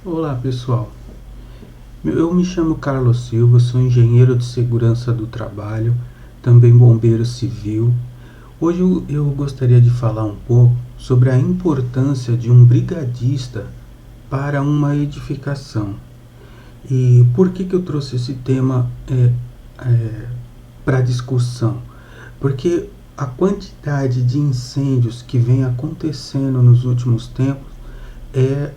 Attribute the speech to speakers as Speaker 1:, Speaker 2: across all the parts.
Speaker 1: Olá pessoal, eu me chamo Carlos Silva, sou engenheiro de segurança do trabalho, também bombeiro civil. Hoje eu gostaria de falar um pouco sobre a importância de um brigadista para uma edificação. E por que eu trouxe esse tema para discussão? Porque a quantidade de incêndios que vem acontecendo nos últimos tempos é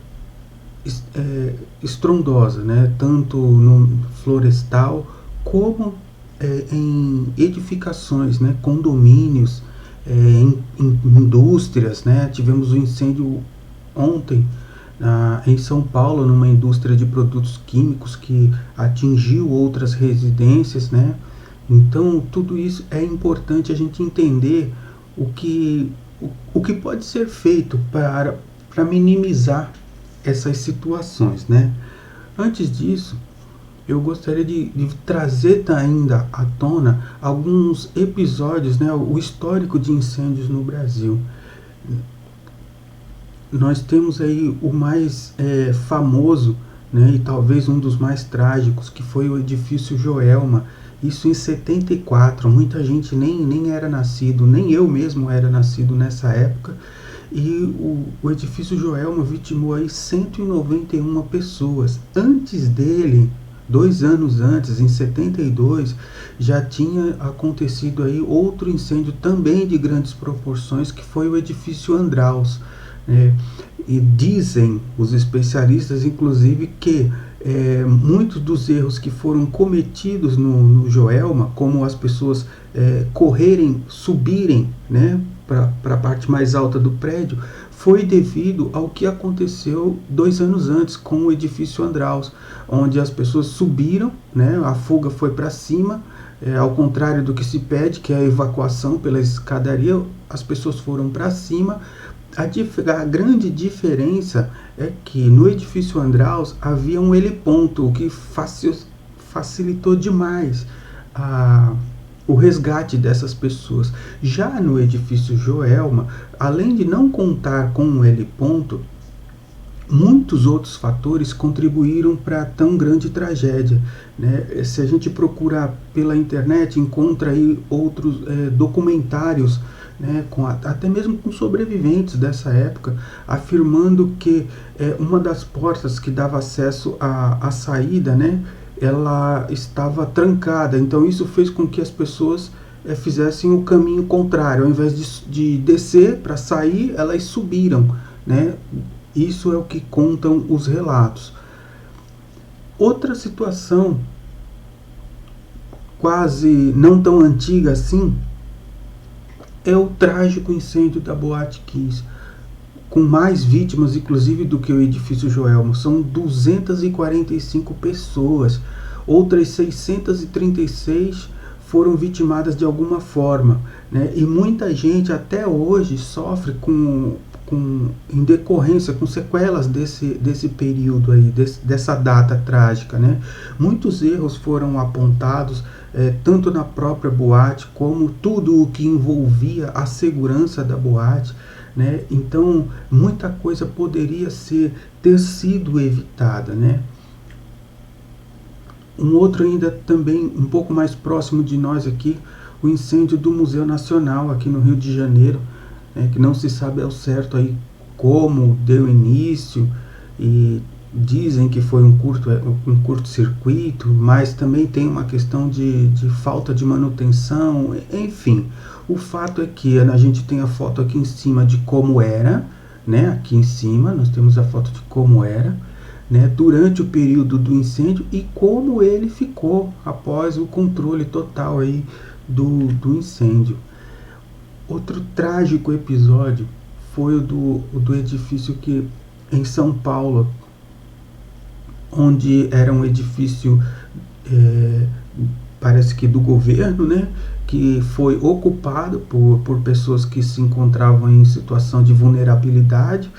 Speaker 1: estrondosa, né? Tanto no florestal como em edificações, né? Condomínios, em indústrias, né? Tivemos um incêndio ontem em São Paulo, numa indústria de produtos químicos que atingiu outras residências, né? Então, tudo isso é importante a gente entender o que pode ser feito para minimizar essas situações, né? Antes disso, eu gostaria de trazer ainda à tona alguns episódios, né, o histórico de incêndios no Brasil. Nós temos aí o mais famoso, né, e talvez um dos mais trágicos, que foi o edifício Joelma, isso em 74. Muita gente nem era nascido, nem eu mesmo era nascido nessa época, e o edifício Joelma vitimou aí 191 pessoas. Antes dele, 2 anos antes, em 72, já tinha acontecido aí outro incêndio também de grandes proporções, que foi o edifício Andraus. É, e dizem os especialistas, inclusive, que muitos dos erros que foram cometidos no Joelma, como as pessoas correrem, subirem, né, para a parte mais alta do prédio, foi devido ao que aconteceu 2 anos antes com o edifício Andraus, onde as pessoas subiram, né, a fuga foi para cima, ao contrário do que se pede, que é a evacuação pela escadaria, as pessoas foram para cima. A grande diferença é que no edifício Andraus havia um heliponto, o que facilitou demais o resgate dessas pessoas. Já no edifício Joelma, além de não contar com um heliponto, muitos outros fatores contribuíram para tão grande tragédia, né? Se a gente procurar pela internet, encontra aí outros documentários, né, até mesmo com sobreviventes dessa época, afirmando que uma das portas que dava acesso à saída, né, ela estava trancada. Então isso fez com que as pessoas fizessem o caminho contrário. Ao invés de descer para sair, elas subiram, né? Isso é o que contam os relatos. Outra situação, quase não tão antiga assim, é o trágico incêndio da Boate Kiss, com mais vítimas, inclusive, do que o edifício Joelma. São 245 pessoas. Outras 636 foram vitimadas de alguma forma, né? E muita gente até hoje sofre em decorrência, com sequelas desse período aí, dessa data trágica, né? Muitos erros foram apontados, tanto na própria boate, como tudo o que envolvia a segurança da boate, né? Então, muita coisa poderia ter sido evitada, né? Um outro ainda também um pouco mais próximo de nós aqui, o incêndio do Museu Nacional aqui no Rio de Janeiro, que não se sabe ao certo aí como deu início, e dizem que foi um curto-circuito, mas também tem uma questão de falta de manutenção, enfim. O fato é que a gente tem a foto aqui em cima de como era, né? Aqui em cima nós temos a foto de como era, né, durante o período do incêndio, e como ele ficou após o controle total aí do incêndio. Outro trágico episódio foi o do edifício que em São Paulo, onde era um edifício, parece que do governo, né, que foi ocupado por pessoas que se encontravam em situação de vulnerabilidade.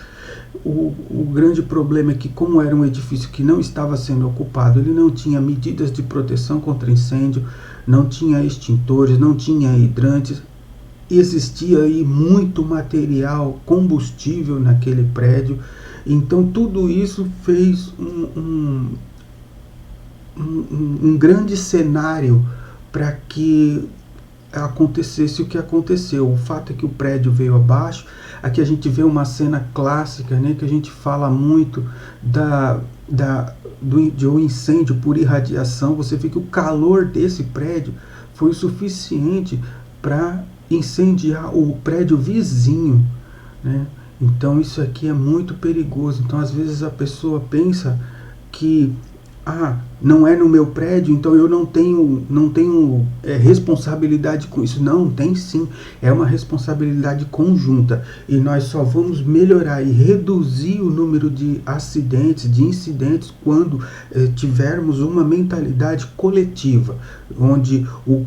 Speaker 1: O grande problema é que, como era um edifício que não estava sendo ocupado, ele não tinha medidas de proteção contra incêndio, não tinha extintores, não tinha hidrantes, existia aí muito material combustível naquele prédio. Então tudo isso fez um grande cenário para que acontecesse o que aconteceu. O fato é que o prédio veio abaixo. Aqui a gente vê uma cena clássica, né, que a gente fala muito de um incêndio por irradiação. Você vê que o calor desse prédio foi o suficiente para incendiar o prédio vizinho, né? Então isso aqui é muito perigoso. Então às vezes a pessoa pensa que não é no meu prédio, então eu não tenho responsabilidade com isso. Não, tem sim, é uma responsabilidade conjunta, e nós só vamos melhorar e reduzir o número de acidentes, de incidentes, quando tivermos uma mentalidade coletiva, onde o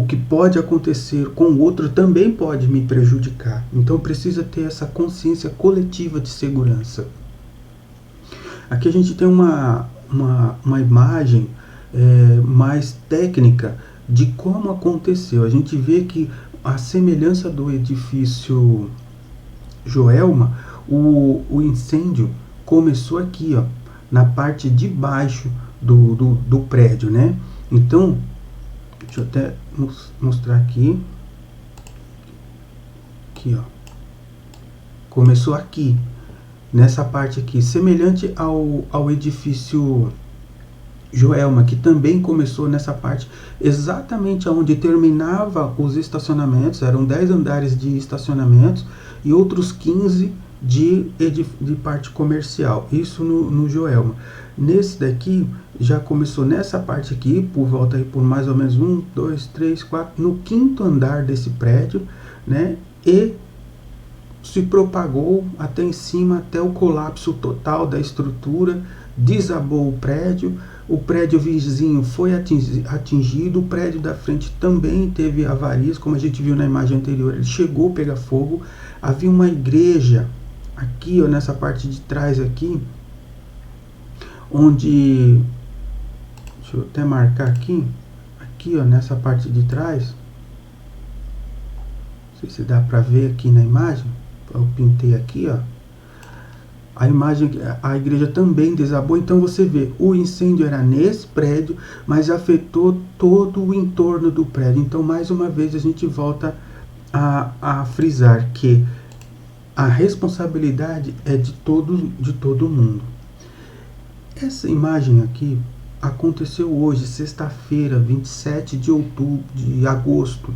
Speaker 1: que pode acontecer com o outro também pode me prejudicar. Então precisa ter essa consciência coletiva de segurança. Aqui a gente tem uma imagem mais técnica de como aconteceu. A gente vê que a semelhança do edifício Joelma, o incêndio começou aqui, ó, na parte de baixo do prédio, né? Então, deixa eu até mostrar aqui. Aqui, ó. Começou aqui, nessa parte aqui, semelhante ao edifício Joelma, que também começou nessa parte, exatamente onde terminava os estacionamentos. Eram 10 andares de estacionamentos e outros 15 de parte comercial, isso no Joelma. Nesse daqui, já começou nessa parte aqui, por volta aí por mais ou menos 1, 2, 3, 4, no 5º andar desse prédio, né, e se propagou até em cima, até o colapso total da estrutura, desabou o prédio vizinho foi atingido, o prédio da frente também teve avarias, como a gente viu na imagem anterior, ele chegou a pegar fogo. Havia uma igreja aqui, ó, nessa parte de trás aqui, onde, deixa eu até marcar aqui, ó, nessa parte de trás, não sei se dá para ver aqui na imagem, eu pintei aqui, ó, a imagem, a igreja também desabou. Então você vê, o incêndio era nesse prédio, mas afetou todo o entorno do prédio. Então mais uma vez a gente volta a frisar que a responsabilidade é de todo mundo. Essa imagem aqui aconteceu hoje, sexta-feira, 27 de agosto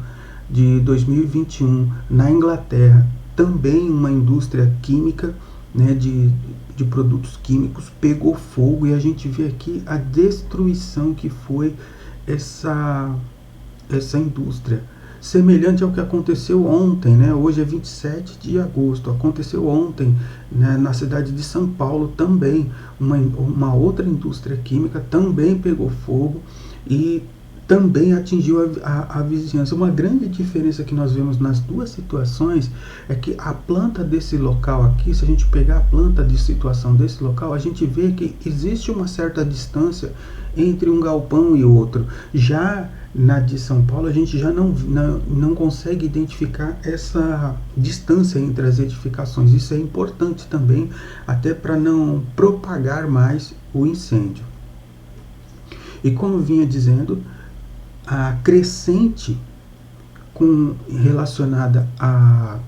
Speaker 1: de 2021, na Inglaterra. Também uma indústria química, né, de produtos químicos, pegou fogo, e a gente vê aqui a destruição que foi essa indústria. Semelhante ao que aconteceu ontem, né? Hoje é 27 de agosto, aconteceu ontem, né, na cidade de São Paulo também, uma outra indústria química também pegou fogo e também atingiu a vizinhança. Uma grande diferença que nós vemos nas duas situações é que a planta desse local aqui, se a gente pegar a planta de situação desse local, a gente vê que existe uma certa distância entre um galpão e outro. Já na de São Paulo, a gente já não consegue identificar essa distância entre as edificações. Isso é importante também, até para não propagar mais o incêndio. E como vinha dizendo, a crescente relacionada a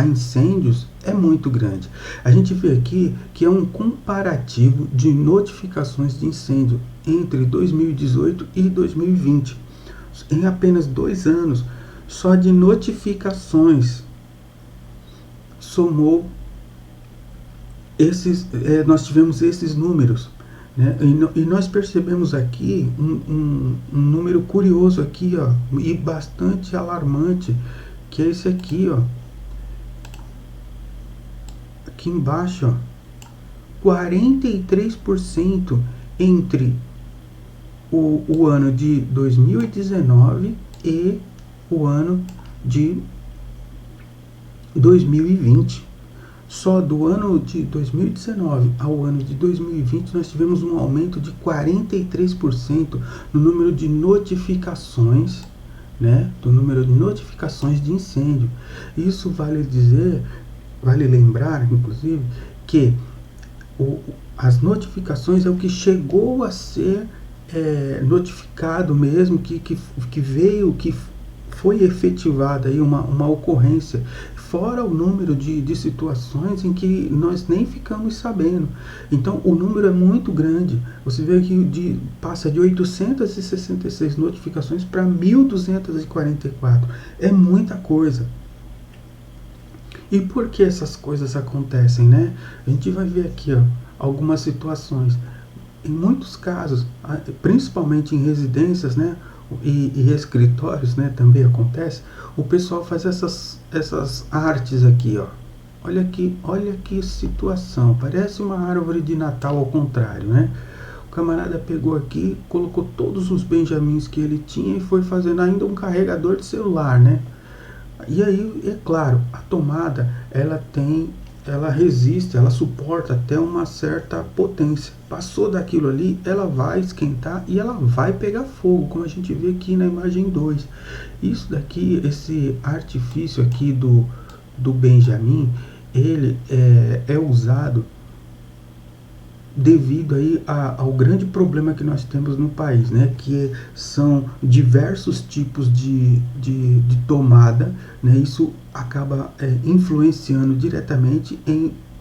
Speaker 1: incêndios é muito grande. A gente vê aqui que é um comparativo de notificações de incêndio entre 2018 e 2020. Em apenas 2 anos, só de notificações somou nós tivemos esses números, né? E nós percebemos aqui um número curioso aqui, ó, e bastante alarmante, que é esse aqui, ó, aqui embaixo, ó, 43% entre o ano de 2019 e o ano de 2020. Só do ano de 2019 ao ano de 2020 nós tivemos um aumento de 43% no número de notificações, né, do número de notificações de incêndio. Isso vale lembrar, inclusive, que as notificações é o que chegou a ser notificado mesmo, que veio, que foi efetivada aí uma ocorrência, fora o número de situações em que nós nem ficamos sabendo. Então o número é muito grande. Você vê que passa de 866 notificações para 1244. É muita coisa. E por que essas coisas acontecem, né? A gente vai ver aqui, ó, algumas situações. Em muitos casos, principalmente em residências, né, e escritórios, né, também acontece, o pessoal faz essas artes aqui, ó. Olha que situação, parece uma árvore de Natal ao contrário, né? O camarada pegou aqui, colocou todos os benjamins que ele tinha e foi fazendo ainda um carregador de celular, né? E aí, é claro, a tomada, ela resiste, ela suporta até uma certa potência. Passou daquilo ali, ela vai esquentar e ela vai pegar fogo, como a gente vê aqui na imagem 2. Isso daqui, esse artifício aqui do Benjamin, ele é usado devido aí ao grande problema que nós temos no país, né, que são diversos tipos de tomada, né, isso acaba influenciando diretamente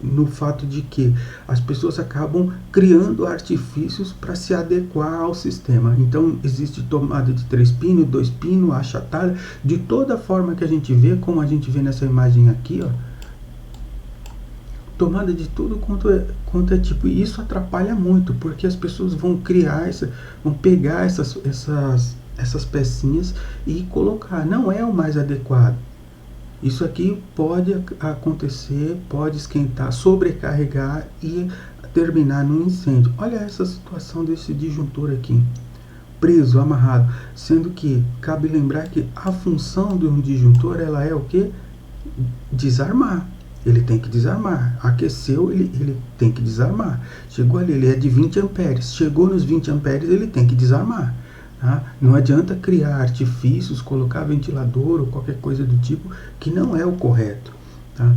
Speaker 1: no fato de que as pessoas acabam criando artifícios para se adequar ao sistema. Então existe tomada de 3 pinos, 2 pinos, achatada, de toda forma que a gente vê, como a gente vê nessa imagem aqui, ó, tomada de tudo quanto é tipo. E isso atrapalha muito, porque as pessoas vão vão pegar essas pecinhas e colocar. Não é o mais adequado. Isso aqui pode acontecer, pode esquentar, sobrecarregar e terminar num incêndio. Olha essa situação desse disjuntor aqui, preso, amarrado, sendo que cabe lembrar que a função de um disjuntor, ela é o que? Desarmar. Ele tem que desarmar. Aqueceu, ele tem que desarmar. Chegou ali, ele é de 20 amperes. Chegou nos 20 amperes, ele tem que desarmar. Tá? Não adianta criar artifícios, colocar ventilador ou qualquer coisa do tipo, que não é o correto. Tá?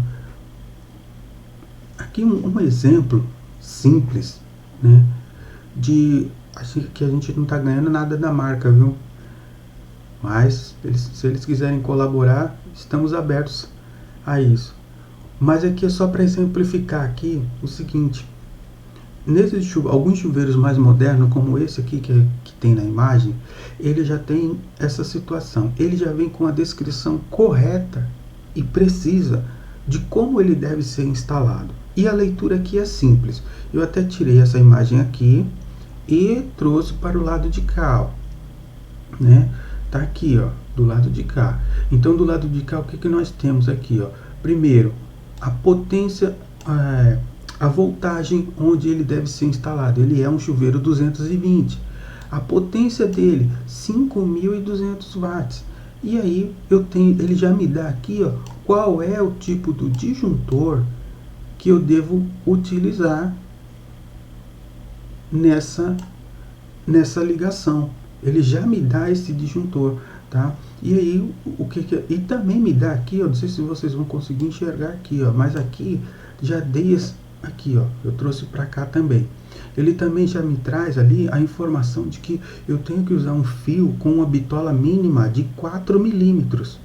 Speaker 1: Aqui um exemplo simples, né, assim, que a gente não está ganhando nada da marca, viu? Mas se eles quiserem colaborar, estamos abertos a isso. Mas aqui é só para exemplificar aqui o seguinte: alguns chuveiros mais modernos, como esse aqui que tem na imagem, ele já tem essa situação. Ele já vem com a descrição correta e precisa de como ele deve ser instalado. E a leitura aqui é simples. Eu até tirei essa imagem aqui e trouxe para o lado de cá, ó, né? Tá aqui, ó, do lado de cá. Então, do lado de cá, o que nós temos aqui, ó? Primeiro, a potência, a voltagem onde ele deve ser instalado. Ele é um chuveiro 220. A potência dele, 5.200 watts. E aí ele já me dá aqui, ó, qual é o tipo do disjuntor que eu devo utilizar nessa ligação. Ele já me dá esse disjuntor, tá? E aí, e também me dá aqui, ó, não sei se vocês vão conseguir enxergar aqui, ó, mas aqui já dei aqui, ó, eu trouxe para cá também. Ele também já me traz ali a informação de que eu tenho que usar um fio com uma bitola mínima de 4 milímetros,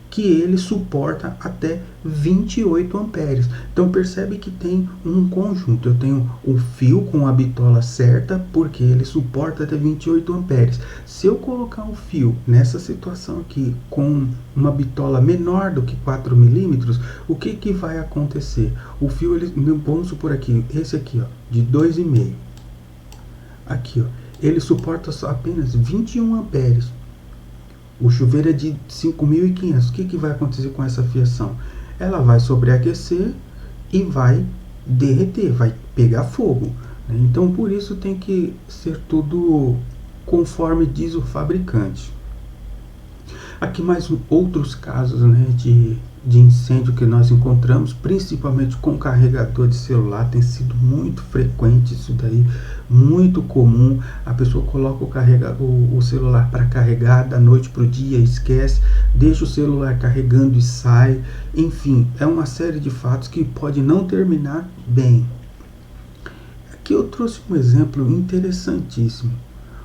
Speaker 1: que ele suporta até 28 amperes. Então percebe que tem um conjunto. Eu tenho o fio com a bitola certa, porque ele suporta até 28 amperes. Se eu colocar um fio nessa situação aqui com uma bitola menor do que 4 milímetros, o que vai acontecer? O fio, vamos supor aqui, esse aqui, ó, de 2,5. Aqui, ó, ele suporta só apenas 21 amperes. O chuveiro é de 5.500. O que vai acontecer com essa fiação? Ela vai sobreaquecer e vai derreter, vai pegar fogo, né? Então, por isso tem que ser tudo conforme diz o fabricante. Aqui mais outros casos, né, de incêndio que nós encontramos, principalmente com carregador de celular, tem sido muito frequente isso daí, muito comum. A pessoa coloca o celular para carregar da noite para o dia, esquece, deixa o celular carregando e sai. Enfim, é uma série de fatos que pode não terminar bem. Aqui eu trouxe um exemplo interessantíssimo.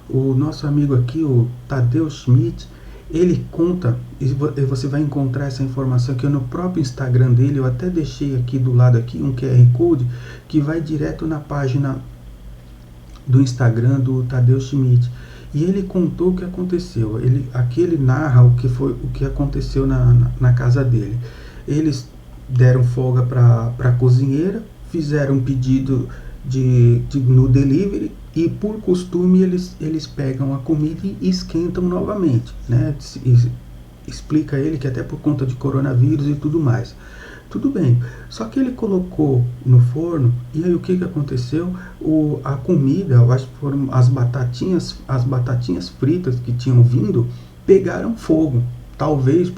Speaker 1: O nosso amigo aqui, o Tadeu Schmidt, ele conta, e você vai encontrar essa informação aqui no próprio Instagram dele. Eu até deixei aqui do lado aqui um QR Code que vai direto na página do Instagram do Tadeu Schmidt. E ele contou o que aconteceu. Aqui ele narra o que aconteceu na casa dele. Eles deram folga para a cozinheira, fizeram um pedido no delivery, e por costume eles pegam a comida e esquentam novamente, né? Explica ele que até por conta de coronavírus e tudo mais. Tudo bem, só que ele colocou no forno, e aí o que aconteceu? A comida, eu acho que foram as batatinhas fritas que tinham vindo, pegaram fogo. Talvez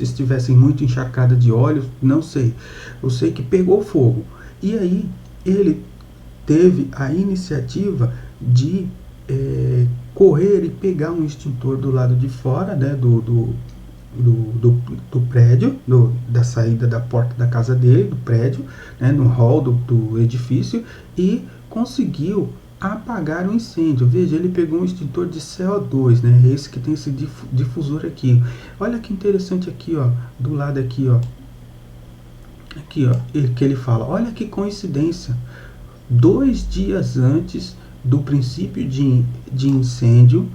Speaker 1: estivessem muito encharcadas de óleo, não sei. Eu sei que pegou fogo. E aí ele teve a iniciativa de correr e pegar um extintor do lado de fora, né, do prédio, da saída da porta da casa dele, do prédio, né, no hall do edifício, e conseguiu apagar o incêndio. Veja, ele pegou um extintor de CO2, né, esse que tem esse difusor aqui. Olha que interessante aqui, ó, do lado aqui, ó, que ele fala, olha que coincidência, 2 dias antes do princípio de incêndio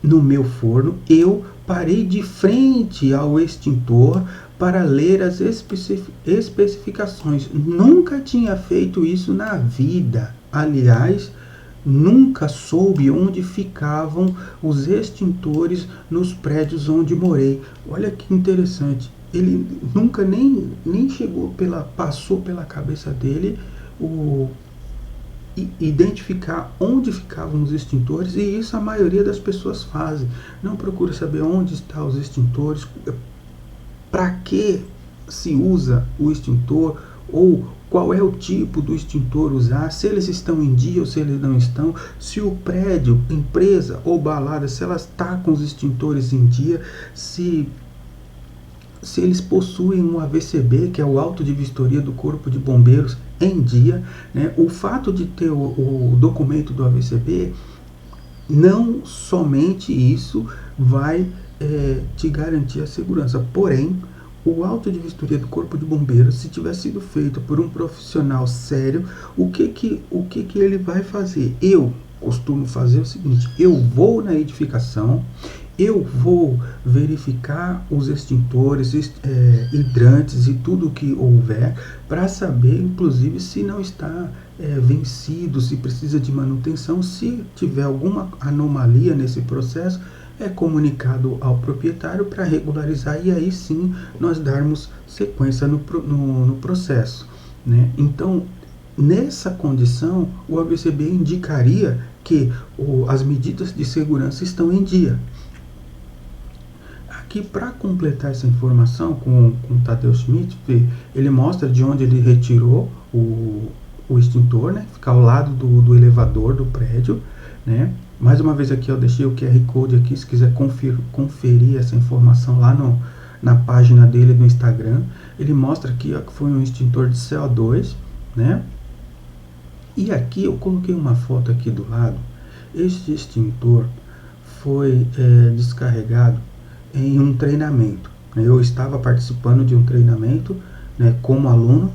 Speaker 1: no meu forno, eu parei de frente ao extintor para ler as especificações. Nunca tinha feito isso na vida. Aliás, nunca soube onde ficavam os extintores nos prédios onde morei. Olha que interessante. Ele nunca nem passou pela cabeça dele identificar onde ficavam os extintores, e isso a maioria das pessoas fazem. Não procura saber onde estão os extintores, para que se usa o extintor, ou qual é o tipo do extintor usar, se eles estão em dia ou se eles não estão, se o prédio, empresa ou balada, se ela está com os extintores em dia, se eles possuem um AVCB, que é o auto de vistoria do Corpo de Bombeiros, em dia, né? O fato de ter o documento do AVCB, não somente isso vai te garantir a segurança, porém, o auto de vistoria do Corpo de Bombeiros, se tiver sido feito por um profissional sério, o que ele vai fazer? Eu costumo fazer o seguinte: eu vou na edificação, eu vou verificar os extintores, hidrantes e tudo que houver, para saber, inclusive, se não está vencido, se precisa de manutenção. Se tiver alguma anomalia nesse processo, é comunicado ao proprietário para regularizar, e aí sim nós darmos sequência no processo, né? Então, nessa condição, o AVCB indicaria que as medidas de segurança estão em dia. Aqui, para completar essa informação com o Tadeu Schmidt, ele mostra de onde ele retirou o extintor, né? Fica ao lado do elevador do prédio, né? Mais uma vez aqui eu deixei o QR Code aqui, se quiser conferir essa informação lá na página dele do Instagram. Ele mostra aqui, ó, que foi um extintor de CO2, né? E aqui eu coloquei uma foto aqui do lado. Este extintor foi descarregado em um treinamento. Eu estava participando de um treinamento, né, como aluno,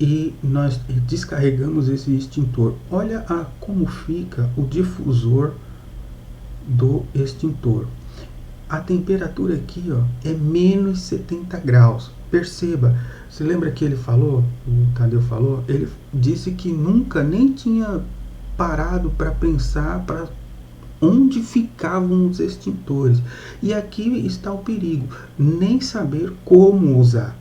Speaker 1: e nós descarregamos esse extintor. Olha como fica o difusor do extintor. A temperatura aqui, ó, é menos 70 graus. Perceba, você lembra que ele falou, o Tadeu falou, ele disse que nunca nem tinha parado para pensar para onde ficavam os extintores. E aqui está o perigo, nem saber como usar.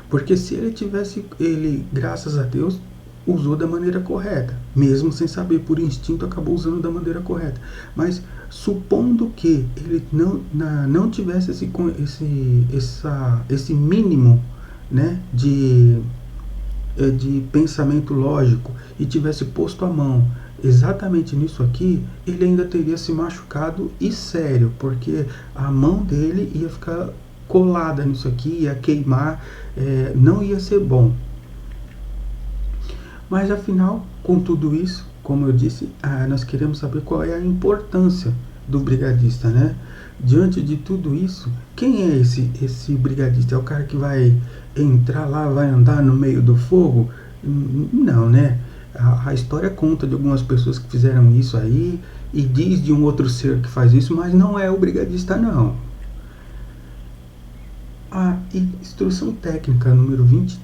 Speaker 1: Porque se ele, graças a Deus, usou da maneira correta, mesmo sem saber, por instinto acabou usando da maneira correta. Mas Supondo que ele não tivesse esse mínimo, né, de pensamento lógico e tivesse posto a mão exatamente nisso aqui, ele ainda teria se machucado e sério, porque a mão dele ia ficar colada nisso aqui, ia queimar, não ia ser bom. Mas afinal, com tudo isso, como eu disse, nós queremos saber qual é a importância do brigadista, né? Diante de tudo isso, quem é esse brigadista? É o cara que vai entrar lá, vai andar no meio do fogo? Não, né? A história conta de algumas pessoas que fizeram isso aí e diz de um outro ser que faz isso, mas não é o brigadista, não. A instrução técnica número 20,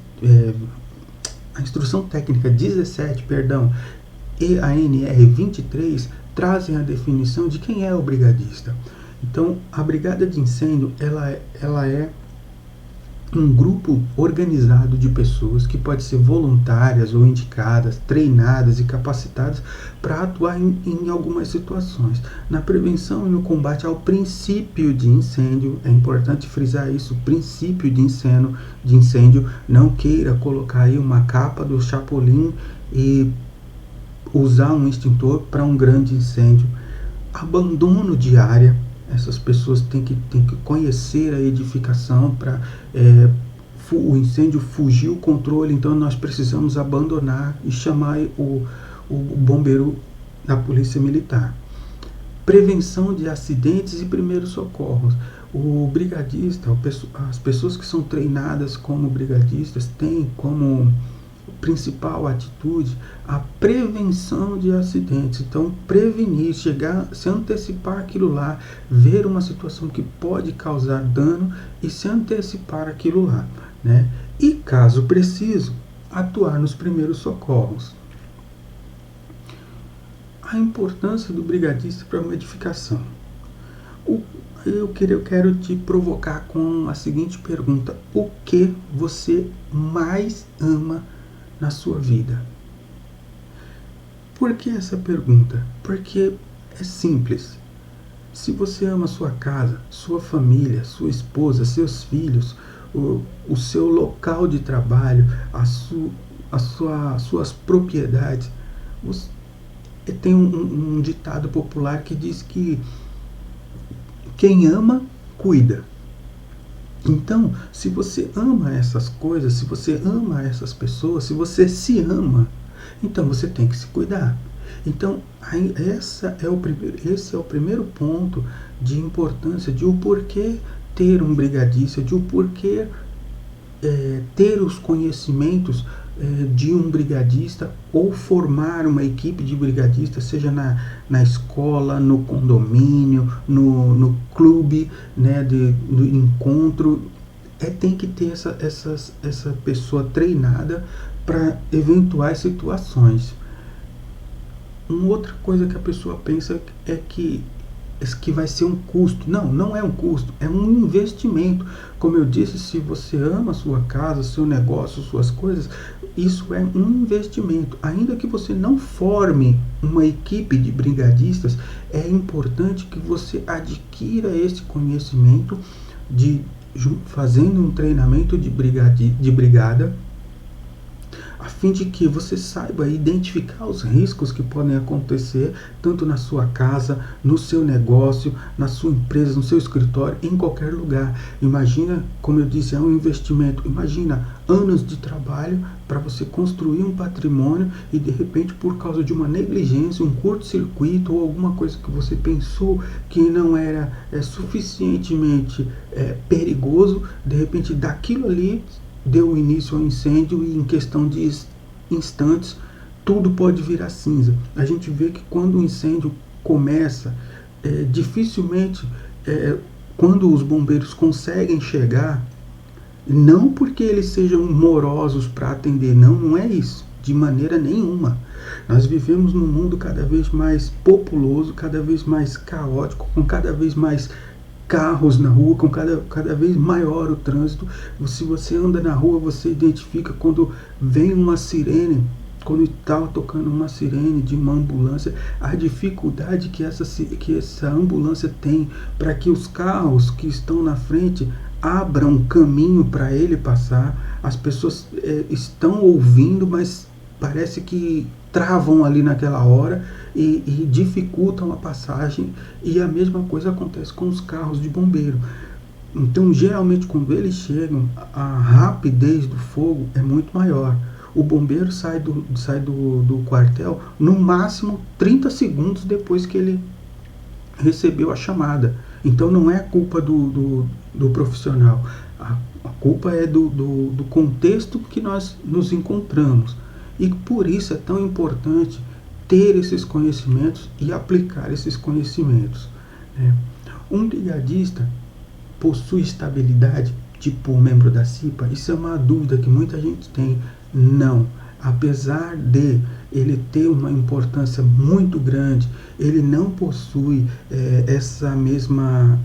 Speaker 1: a instrução técnica 17, perdão, e a NR 23 trazem a definição de quem é o brigadista. Então, a brigada de incêndio, ela é um grupo organizado de pessoas que pode ser voluntárias ou indicadas, treinadas e capacitadas para atuar em algumas situações. Na prevenção e no combate ao princípio de incêndio, é importante frisar isso, princípio de incêndio, não queira colocar aí uma capa do Chapolin e usar um extintor para um grande incêndio. Abandono de área, essas pessoas têm que conhecer a edificação para o incêndio fugir o controle, então nós precisamos abandonar e chamar o bombeiro da polícia militar. Prevenção de acidentes e primeiros socorros. O brigadista, as pessoas que são treinadas como brigadistas têm como principal atitude a prevenção de acidentes. Então, prevenir, se antecipar aquilo lá, ver uma situação que pode causar dano e se antecipar aquilo lá, né? E caso preciso, atuar nos primeiros socorros. A importância do brigadista para uma edificação. Eu quero te provocar com a seguinte pergunta: o que você mais ama na sua vida? Por que essa pergunta? Porque é simples. Se você ama sua casa, sua família, sua esposa, seus filhos, o seu local de trabalho, suas propriedades, tem um ditado popular que diz que quem ama, cuida. Então, se você ama essas coisas, se você ama essas pessoas, se você se ama, então você tem que se cuidar. Então, esse é o primeiro ponto de importância de o porquê ter um brigadista, de o porquê ter os conhecimentos de um brigadista ou formar uma equipe de brigadistas, seja na escola, no condomínio, no clube, né, do encontro. Tem que ter essa pessoa treinada para eventuais situações. Uma outra coisa que a pessoa pensa é que vai ser um custo. Não é um custo, é um investimento. Como eu disse, se você ama a sua casa, seu negócio, suas coisas, isso é um investimento. Ainda que você não forme uma equipe de brigadistas, é importante que você adquira esse conhecimento fazendo um treinamento de brigada, a fim de que você saiba identificar os riscos que podem acontecer tanto na sua casa, no seu negócio, na sua empresa, no seu escritório, em qualquer lugar. Imagina, como eu disse, é um investimento. Imagina anos de trabalho para você construir um patrimônio e de repente, por causa de uma negligência, um curto-circuito ou alguma coisa que você pensou que não era suficientemente perigoso, de repente daquilo ali deu início ao incêndio e em questão de instantes tudo pode virar cinza. A gente vê que quando o incêndio começa, dificilmente quando os bombeiros conseguem chegar, não porque eles sejam morosos para atender, não é isso, de maneira nenhuma. Nós vivemos num mundo cada vez mais populoso, cada vez mais caótico, com cada vez mais carros na rua, com cada vez maior o trânsito. Se você anda na rua, você identifica quando vem uma sirene quando estava tocando uma sirene de uma ambulância, a dificuldade que essa ambulância tem para que os carros que estão na frente abram caminho para ele passar. As pessoas estão ouvindo, mas parece que travam ali naquela hora e dificultam a passagem, e a mesma coisa acontece com os carros de bombeiro. Então, geralmente, quando eles chegam, a rapidez do fogo é muito maior. O bombeiro sai do quartel no máximo 30 segundos depois que ele recebeu a chamada. Então, não é culpa do profissional. A culpa é do contexto que nós nos encontramos. E por isso é tão importante ter esses conhecimentos e aplicar esses conhecimentos, né? Um brigadista possui estabilidade, tipo um membro da CIPA? Isso é uma dúvida que muita gente tem. Não. Apesar de ele ter uma importância muito grande, ele não possui essa mesma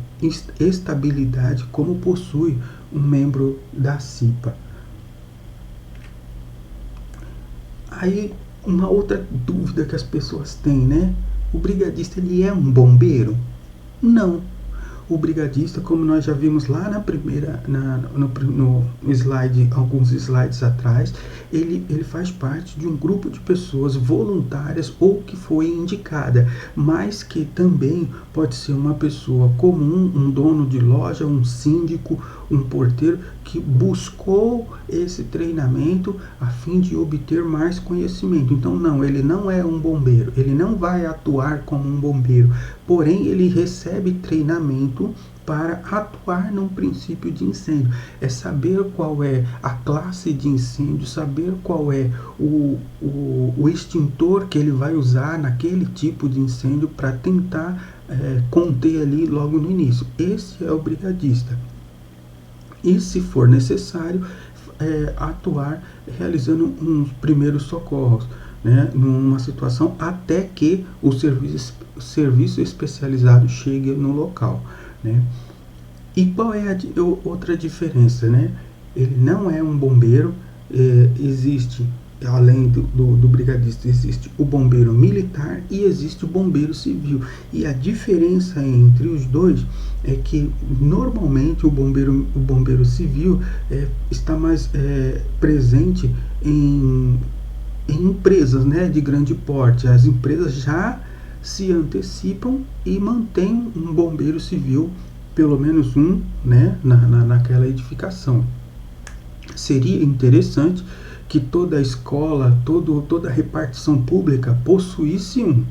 Speaker 1: estabilidade como possui um membro da CIPA. Aí, uma outra dúvida que as pessoas têm, né? O brigadista, ele é um bombeiro? Não. O brigadista, como nós já vimos lá na primeira, no slide, alguns slides atrás, ele faz parte de um grupo de pessoas voluntárias ou que foi indicada, mas que também pode ser uma pessoa comum, um dono de loja, um síndico, um porteiro que buscou esse treinamento a fim de obter mais conhecimento. Então, não, ele não é um bombeiro, ele não vai atuar como um bombeiro, porém ele recebe treinamento para atuar num princípio de incêndio. É saber qual é a classe de incêndio, saber qual é o extintor que ele vai usar naquele tipo de incêndio para tentar conter ali logo no início. Esse é o brigadista. E, se for necessário, atuar realizando uns primeiros socorros, né, numa situação até que o serviço especializado chegue no local, né? E qual é a outra diferença, né? Ele não é um bombeiro, existe, além do brigadista, existe o bombeiro militar e existe o bombeiro civil. E a diferença entre os dois é que normalmente o bombeiro civil está mais presente em empresas, né, de grande porte. As empresas já se antecipam e mantêm um bombeiro civil, pelo menos um, né, naquela edificação. Seria interessante que toda a escola, toda a repartição pública possuísse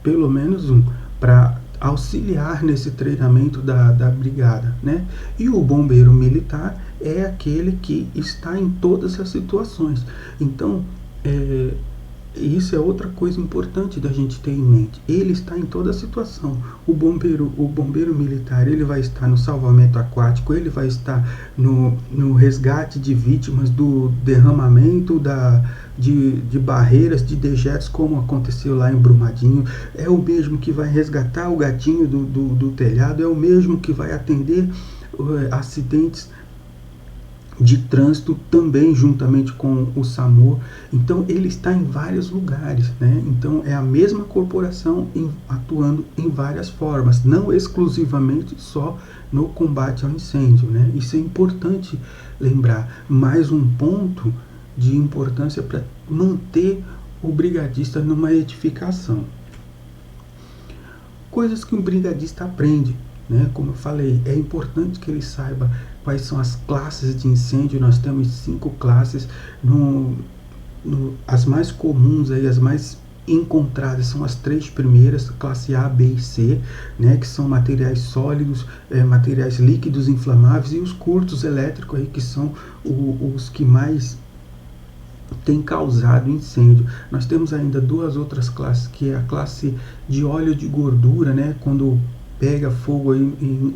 Speaker 1: pelo menos um, para auxiliar nesse treinamento da brigada, né? E o bombeiro militar é aquele que está em todas as situações. Então, isso é outra coisa importante da gente ter em mente. Ele está em toda a situação. O bombeiro militar, ele vai estar no salvamento aquático, ele vai estar no resgate de vítimas do derramamento de barreiras, de dejetos, como aconteceu lá em Brumadinho. É o mesmo que vai resgatar o gatinho do telhado, é o mesmo que vai atender acidentes de trânsito também juntamente com o SAMU. Então ele está em vários lugares, né? Então é a mesma corporação atuando em várias formas, não exclusivamente só no combate ao incêndio, né? Isso é importante lembrar. Mais um ponto de importância para manter o brigadista numa edificação. Coisas que um brigadista aprende, né? Como eu falei, é importante que ele saiba quais são as classes de incêndio. Nós temos 5 classes. As mais comuns, aí, as mais encontradas são as 3 primeiras, classe A, B e C, né, que são materiais sólidos, materiais líquidos inflamáveis, e os curtos elétricos, aí, que são os que mais têm causado incêndio. Nós temos ainda 2 outras classes, que é a classe de óleo de gordura, né, quando pega fogo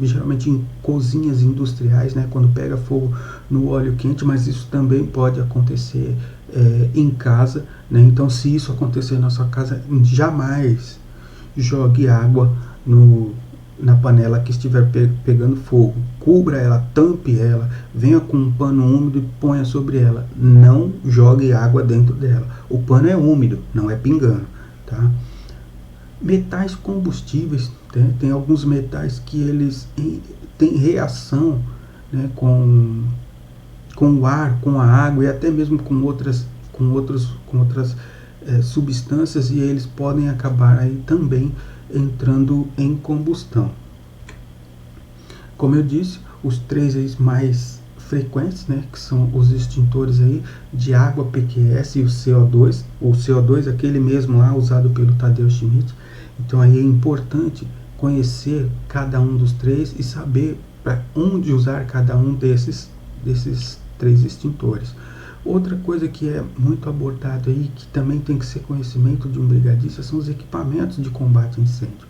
Speaker 1: geralmente em cozinhas industriais, né, quando pega fogo no óleo quente, mas isso também pode acontecer em casa, né? Então, se isso acontecer na sua casa, jamais jogue água na panela que estiver pegando fogo. cubra ela, tampe ela, venha com um pano úmido e ponha sobre ela. Não jogue água dentro dela. O pano é úmido, não é pingando, tá? Metais combustíveis, né? Tem alguns metais que eles têm reação, né, com o ar, com a água e até mesmo com outras substâncias, e eles podem acabar aí também entrando em combustão. Como eu disse, os três mais frequentes, né, que são os extintores aí de água, PQS e o CO2. O CO2 é aquele mesmo lá usado pelo Tadeu Schmidt. Então aí é importante conhecer cada um dos três e saber para onde usar cada um desses três extintores. Outra coisa que é muito abordado aí, que também tem que ser conhecimento de um brigadista, são os equipamentos de combate a incêndio,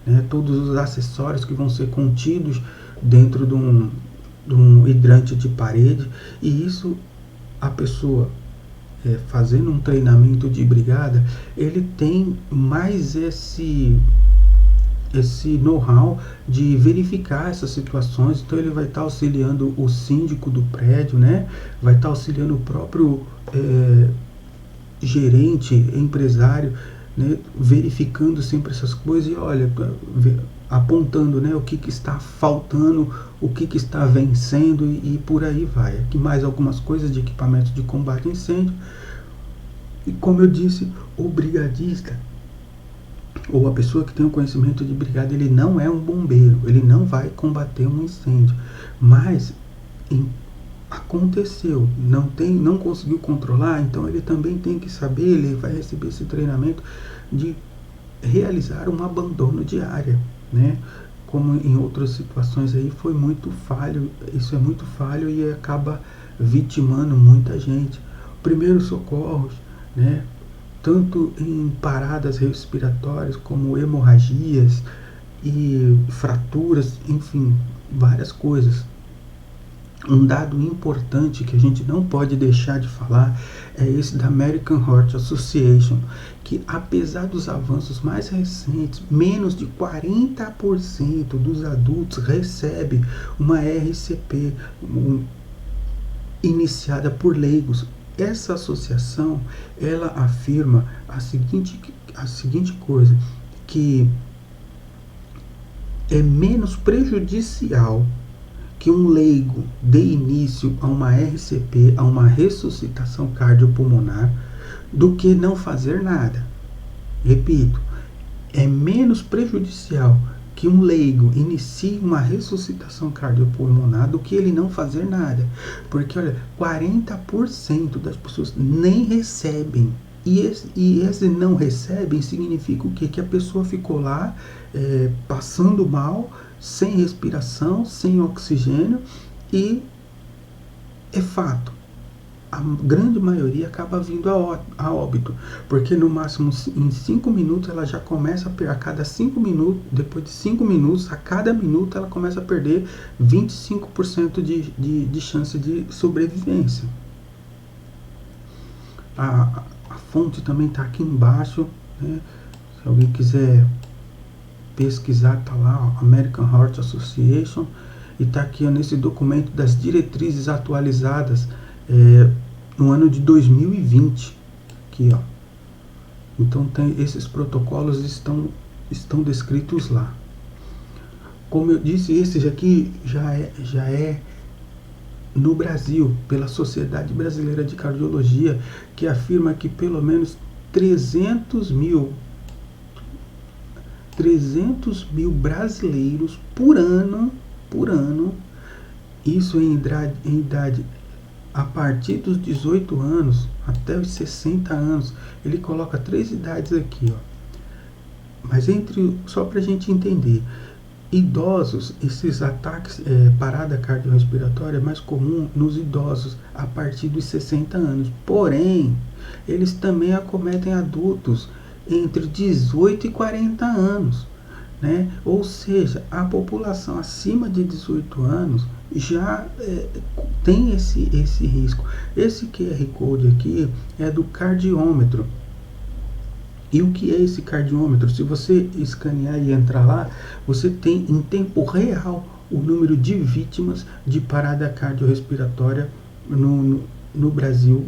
Speaker 1: né? Todos os acessórios que vão ser contidos dentro de um hidrante de parede, e isso a pessoa fazendo um treinamento de brigada, ele tem mais esse know-how de verificar essas situações. Então ele vai estar auxiliando o síndico do prédio, né? Vai estar auxiliando o próprio gerente, empresário, né? Verificando sempre essas coisas e olha, apontando, né, o que está faltando, o que está vencendo e por aí vai. Aqui mais algumas coisas de equipamentos de combate a incêndio. E como eu disse, o brigadista ou a pessoa que tem o conhecimento de brigada, ele não é um bombeiro, ele não vai combater um incêndio, mas aconteceu, não conseguiu controlar, então ele também tem que saber, ele vai receber esse treinamento de realizar um abandono de área, né? Como em outras situações aí foi muito falho, isso é muito falho e acaba vitimando muita gente. Primeiros socorros, né? Tanto em paradas respiratórias como hemorragias e fraturas, enfim, várias coisas. Um dado importante que a gente não pode deixar de falar é esse da American Heart Association, que apesar dos avanços mais recentes, menos de 40% dos adultos recebe uma RCP iniciada por leigos. Essa associação, ela afirma a seguinte coisa, que é menos prejudicial que um leigo dê início a uma RCP, a uma ressuscitação cardiopulmonar, do que não fazer nada. Repito, é menos prejudicial que um leigo inicie uma ressuscitação cardiopulmonar do que ele não fazer nada. Porque, olha, 40% das pessoas nem recebem. E esse não recebem significa o quê? Que a pessoa ficou lá passando mal, sem respiração, sem oxigênio, e é fato, a grande maioria acaba vindo a óbito, porque no máximo em 5 minutos ela já começa a cada 5 minutos, depois de 5 minutos, a cada minuto ela começa a perder 25% de chance de sobrevivência. A fonte também está aqui embaixo, né? Se alguém quiser pesquisar, tá lá, ó, American Heart Association, e tá aqui, ó, nesse documento das diretrizes atualizadas no ano de 2020, aqui, ó. Então esses protocolos estão descritos lá. Como eu disse, esse aqui já é no Brasil, pela Sociedade Brasileira de Cardiologia, que afirma que pelo menos 300 mil brasileiros por ano, isso em idade a partir dos 18 anos até os 60 anos. Ele coloca 3 idades aqui, ó. Mas só para a gente entender, idosos, esses ataques, parada cardiorrespiratória é mais comum nos idosos a partir dos 60 anos. Porém, eles também acometem adultos entre 18 e 40 anos, né? Ou seja, a população acima de 18 anos já tem esse risco. Esse QR Code aqui é do cardiômetro. E o que é esse cardiômetro? Se você escanear e entrar lá, você tem em tempo real o número de vítimas de parada cardiorrespiratória no Brasil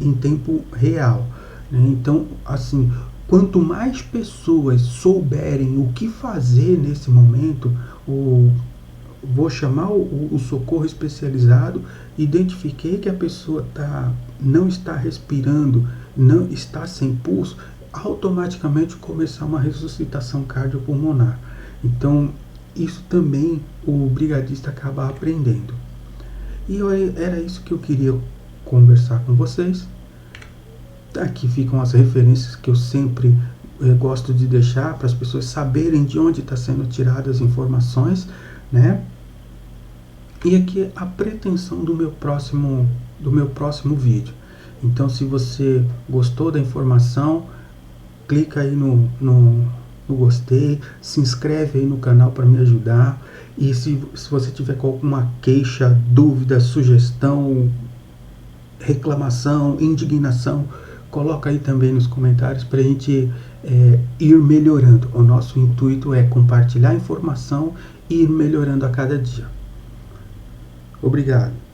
Speaker 1: em tempo real, né? Então, assim, quanto mais pessoas souberem o que fazer nesse momento, vou chamar o socorro especializado, identifiquei que a pessoa não está respirando, não está sem pulso, automaticamente começar uma ressuscitação cardiopulmonar. Então, isso também o brigadista acaba aprendendo. E era isso que eu queria conversar com vocês. Aqui ficam as referências que eu sempre gosto de deixar para as pessoas saberem de onde está sendo tiradas as informações, né? E aqui a pretensão do meu próximo vídeo. Então, se você gostou da informação, clica aí no gostei, se inscreve aí no canal para me ajudar. E se você tiver com alguma queixa, dúvida, sugestão, reclamação, indignação, coloca aí também nos comentários para a gente ir melhorando. O nosso intuito é compartilhar informação e ir melhorando a cada dia. Obrigado.